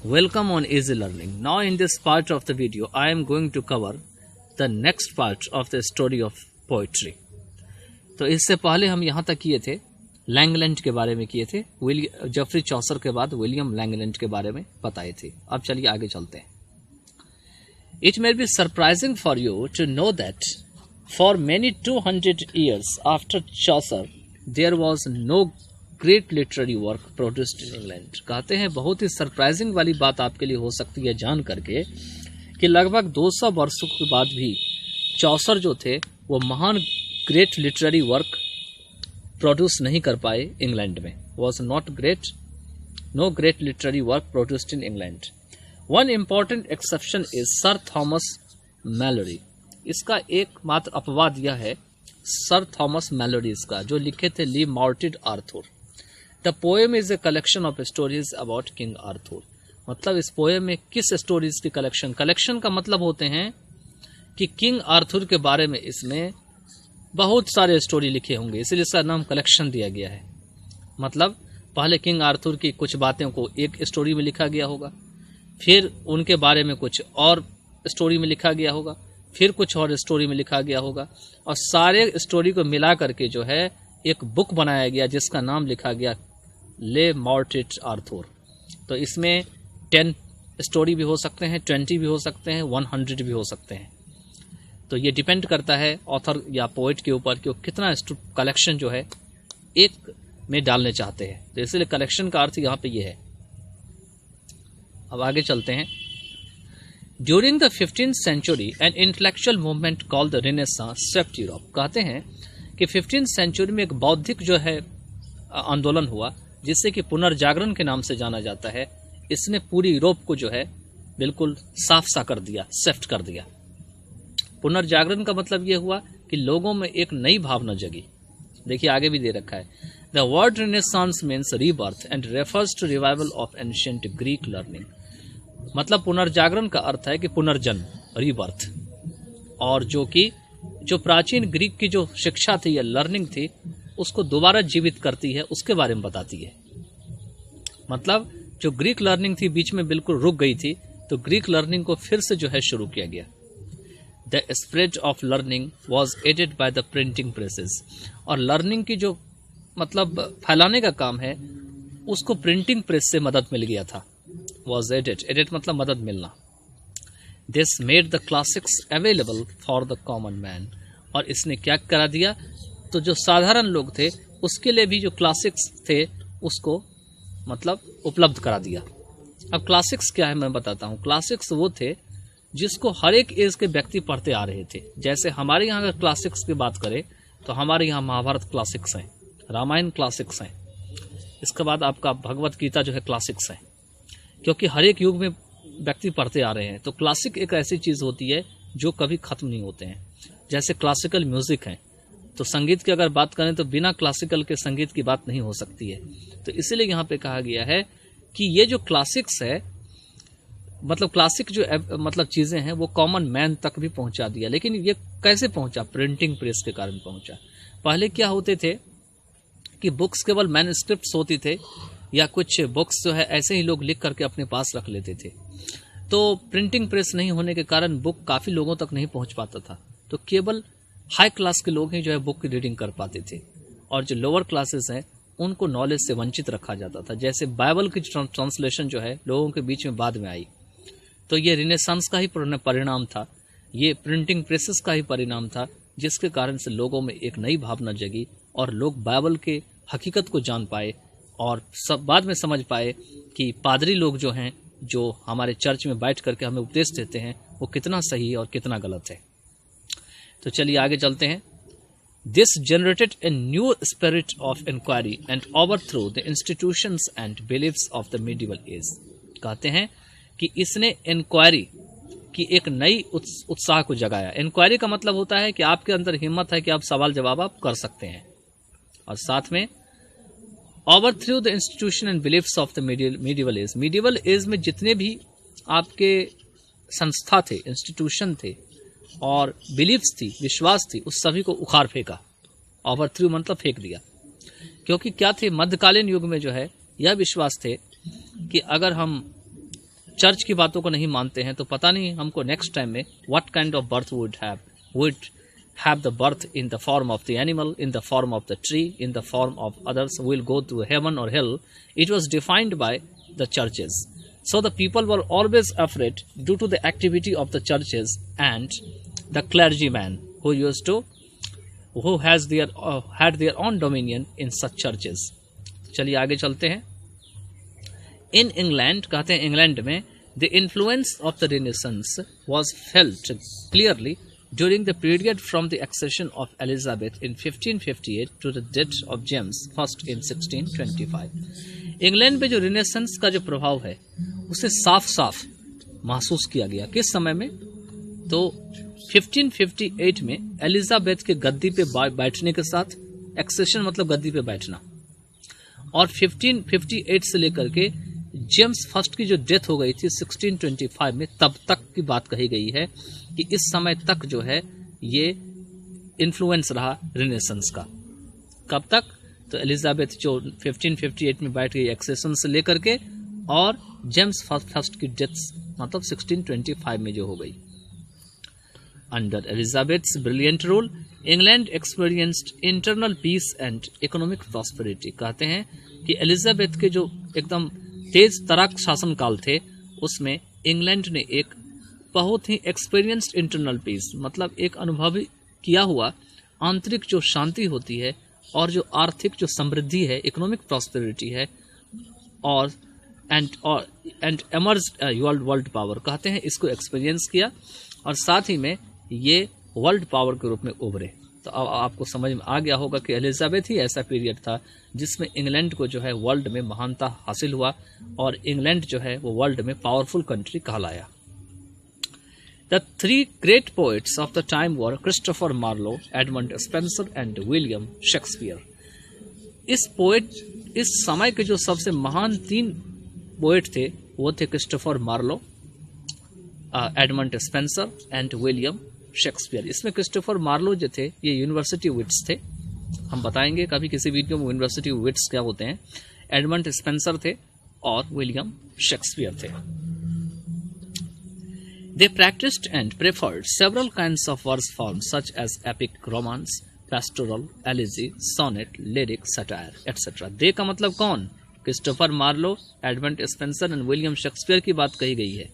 Welcome on Easy Learning. Now in this part of the video, I am going to cover the next part of the story of poetry. तो इससे पहले हम यहाँ तक किए थे लैंगलैंड के बारे में किए थे, जेफरी चौसर के बाद विलियम लैंगलैंड के बारे में बताए थे। अब चलिए आगे चलते हैं। It may be surprising for you to know that for many 200 years after Chaucer, there was no great literary work produced in England. कहते हैं बहुत ही सरप्राइजिंग वाली बात आपके लिए हो सकती है जान करके कि लगभग 200 वर्षों के बाद भी चौसर जो थे वो महान ग्रेट लिटरेरी वर्क प्रोड्यूस नहीं कर पाए इंग्लैंड में। Was not great, no great literary work produced in England. One important exception is sir Thomas Malory. इसका एकमात्र अपवाद यह है सर थॉमस मैलोरीज का, जो लिखे थे Le Morte d' Arthur. The poem is a collection of stories about King Arthur. मतलब इस पोएम में किस स्टोरीज की कलेक्शन का मतलब होते हैं कि किंग आर्थर के बारे में इसमें बहुत सारे स्टोरी लिखे होंगे, इसलिए इसका नाम कलेक्शन दिया गया है। मतलब पहले किंग आर्थर की कुछ बातें को एक स्टोरी में लिखा गया होगा, फिर उनके बारे में कुछ और स्टोरी में लिखा गया होगा, फिर कुछ और स्टोरी में लिखा गया होगा, और सारे स्टोरी को मिला करके जो है एक बुक बनाया गया जिसका नाम लिखा गया ले मॉर्टिड आर्थर। तो इसमें 10 स्टोरी भी हो सकते हैं, 20 भी हो सकते हैं, 100 भी हो सकते हैं। तो ये डिपेंड करता है ऑथर या पोएट के ऊपर कि वो कितना कलेक्शन जो है एक में डालने चाहते हैं। तो इसलिए कलेक्शन का अर्थ यहाँ पे ये है। अब आगे चलते हैं। During the 15th century an intellectual movement called the renaissance swept Europe. कहते हैं कि 15th century में एक बौद्धिक जो है आंदोलन हुआ जिससे कि पुनर्जागरण के नाम से जाना जाता है। इसने पूरी यूरोप को जो है बिल्कुल साफ सा कर दिया, सेफ्ट कर दिया। पुनर्जागरण का मतलब यह हुआ कि लोगों में एक नई भावना जगी। देखिए आगे भी दे रखा है, the word renaissance means rebirth and refers to revival of ancient Greek learning. मतलब पुनर्जागरण का अर्थ है कि पुनर्जन्म, रीबर्थ, और जो प्राचीन ग्रीक की जो शिक्षा थी या लर्निंग थी उसको दोबारा जीवित करती है, उसके बारे में बताती है। मतलब जो ग्रीक लर्निंग थी बीच में बिल्कुल रुक गई थी, तो ग्रीक लर्निंग को फिर से जो है शुरू किया गया। The spread of learning was aided by the printing presses. और लर्निंग की जो मतलब फैलाने का काम है उसको प्रिंटिंग प्रेस से मदद मिल गया था। वॉज एडेड मतलब मदद मिलना। This made the classics available for the common man. और इसने क्या करा दिया, तो जो साधारण लोग थे उसके लिए भी जो क्लासिक्स थे उसको मतलब उपलब्ध करा दिया। अब क्लासिक्स क्या है मैं बताता हूँ। क्लासिक्स वो थे जिसको हर एक एज के व्यक्ति पढ़ते आ रहे थे। जैसे हमारे यहाँ अगर क्लासिक्स की बात करें तो हमारे यहाँ महाभारत क्लासिक्स हैं, रामायण क्लासिक्स हैं, इसके बाद आपका भगवत गीता जो है क्लासिक्स है, क्योंकि हर एक युग में व्यक्ति पढ़ते आ रहे हैं। तो क्लासिक एक ऐसी चीज़ होती है जो कभी खत्म नहीं होते हैं। जैसे क्लासिकल म्यूजिक है, तो संगीत की अगर बात करें तो बिना क्लासिकल के संगीत की बात नहीं हो सकती है। तो इसीलिए यहाँ पे कहा गया है कि ये जो क्लासिक्स है, मतलब क्लासिक जो मतलब चीज़ें हैं वो कॉमन मैन तक भी पहुंचा दिया। लेकिन ये कैसे पहुंचा? प्रिंटिंग प्रेस के कारण पहुंचा। पहले क्या होते थे कि बुक्स केवल मैन्युस्क्रिप्ट्स होती थे, या कुछ बुक्स जो है ऐसे ही लोग लिख करके अपने पास रख लेते थे। तो प्रिंटिंग प्रेस नहीं होने के कारण बुक काफ़ी लोगों तक नहीं पहुँच पाता था। तो केवल हाई क्लास के लोग ही जो है बुक की रीडिंग कर पाते थे, और जो लोअर क्लासेस हैं उनको नॉलेज से वंचित रखा जाता था। जैसे बाइबल की ट्रांसलेशन जो है लोगों के बीच में बाद में आई, तो ये रिनेसांस का ही परिणाम था, ये प्रिंटिंग प्रेसेस का ही परिणाम था, जिसके कारण से लोगों में एक नई भावना जगी और लोग बाइबल के हकीकत को जान पाए और सब बाद में समझ पाए कि पादरी लोग जो हैं, जो हमारे चर्च में बैठ करके हमें उपदेश देते हैं, वो कितना सही और कितना गलत है। तो चलिए आगे चलते हैं। This generated a new spirit of inquiry and overthrow the institutions and beliefs of the medieval age. कहते हैं कि इसने इंक्वायरी की एक नई उत्साह को जगाया। इंक्वायरी का मतलब होता है कि आपके अंदर हिम्मत है कि आप सवाल जवाब आप कर सकते हैं, और साथ में overthrow the institution and beliefs of the medieval age. Medieval age में जितने भी आपके संस्था थे, इंस्टीट्यूशन थे और बिलीफ्स थी, विश्वास थी, उस सभी को उखाड़ फेंका। ओवरथ्रू मतलब फेंक दिया। क्योंकि क्या थे, मध्यकालीन युग में जो है यह विश्वास थे कि अगर हम चर्च की बातों को नहीं मानते हैं तो पता नहीं हमको नेक्स्ट टाइम में what kind of birth would have the birth in the form of the animal, in the form of the tree, in the form of others, will go to heaven or hell. It was defined by the churches. So the people were always afraid due to the activity of the churches and the clergyman who had their own dominion in such churches. चलिए आगे चलते हैं. In England, कहते हैं England में, the influence of the Renaissance was felt clearly during the period from the accession of Elizabeth in 1558 to the death of James I in 1625. England पे जो renaissance का जो प्रभाव है उसे साफ साफ महसूस किया गया. किस समय में? तो 1558 में एलिजाबेथ के गद्दी पे बैठने के साथ, एक्सेशन मतलब गद्दी पे बैठना, और 1558 से लेकर के जेम्स फर्स्ट की जो डेथ हो गई थी 1625 में, तब तक की बात कही गई है कि इस समय तक जो है ये इन्फ्लुएंस रहा रिनेसेंस का. कब तक? तो एलिजाबेथ जो 1558 में बैठ गई एक्सेशन से लेकर के, और जेम्स फर्स्ट की डेथ मतलब 1625 में जो हो गई. Under Elizabeth's brilliant rule England experienced internal peace and economic prosperity. कहते हैं कि एलिजाबेथ के जो एकदम तेज तराक शासन काल थे उसमें इंग्लैंड ने एक बहुत ही एक्सपीरियंस्ड इंटरनल पीस मतलब एक अनुभवी किया हुआ आंतरिक जो शांति होती है और जो आर्थिक जो समृद्धि है, इकोनॉमिक प्रॉस्पेरिटी है, और एंड एमर्ज वर्ल्ड पावर, कहते हैं इसको एक्सपीरियंस किया और साथ ही में ये वर्ल्ड पावर के रूप में उभरे. तो अब आपको समझ में आ गया होगा कि एलिजाबेथ ही ऐसा पीरियड था जिसमें इंग्लैंड को जो है वर्ल्ड में महानता हासिल हुआ और इंग्लैंड जो है वो वर्ल्ड में पावरफुल कंट्री कहलाया. The three great poets of the time were Christopher Marlowe, Edmund Spenser and William Shakespeare. इस समय के जो सबसे महान 3 पोएट थे वो थे Christopher Marlowe, Edmund Spenser and William Shakespeare. इसमें क्रिस्टोफर मार्लो जो थे ये यूनिवर्सिटी विट्स थे, हम बताएंगे कभी किसी वीडियो में यूनिवर्सिटी विट्स क्या होते हैं. एडमंड स्पेंसर थे और विलियम शेक्सपियर थे. They practiced and preferred several kinds of verse forms such as epic, romance, pastoral, elegy, sonnet, lyric, satire, etc. They का मतलब कौन? Christopher Marlowe, Edmund Spenser and William Shakespeare की बात कही गई है.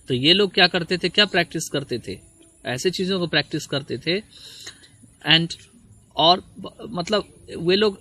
तो ये लोग क्या करते थे, क्या प्रैक्टिस करते थे? ऐसे चीज़ों को प्रैक्टिस करते थे. एंड और मतलब वे लोग